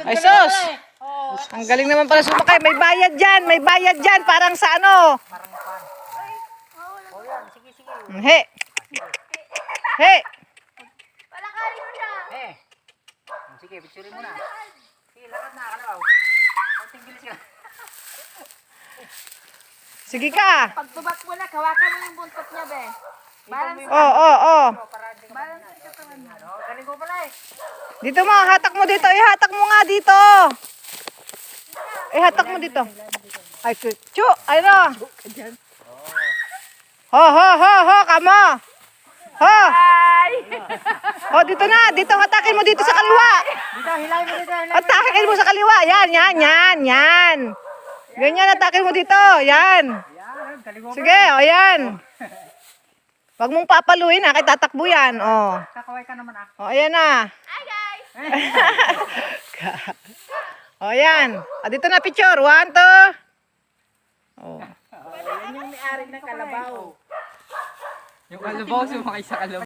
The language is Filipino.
Ay sus! Ang galing naman pala sumakay. May bayad dyan, may bayad dyan. Parang sa ano. He. He. Palakarin mo siya. Sige, picturein mo na. Sige, lakad na, kalabaw. Konting bilis ka. Sige ka. Pagtubak mo na, hawakan mo yung buntot niya, be. Balance. Oh. Balance sa katawan mo. Galing ko pala eh. Dito mo, hatak mo dito. Ihatak mo nga dito. Ihatak mo dito. Ay, chu. Ano? Ho, kamo. Ho. Oh, dito na. Dito, hatakin mo dito sa kaliwa. Dito, hilahin mo dito. Hatakin mo sa kaliwa. Yan. Ganyan, hatakin mo dito. Yan. Yan, galing ko. Sige, o yan. Huwag mong papaluin ha, kay tatakbo yan. O, Kakaway ka naman ah. ayan na. Hi, guys! O, yan. O, dito na picture. 1, 2. O. Yan yung may-ari ng kalabaw. Yung kalabaw sumakay sa kalabaw.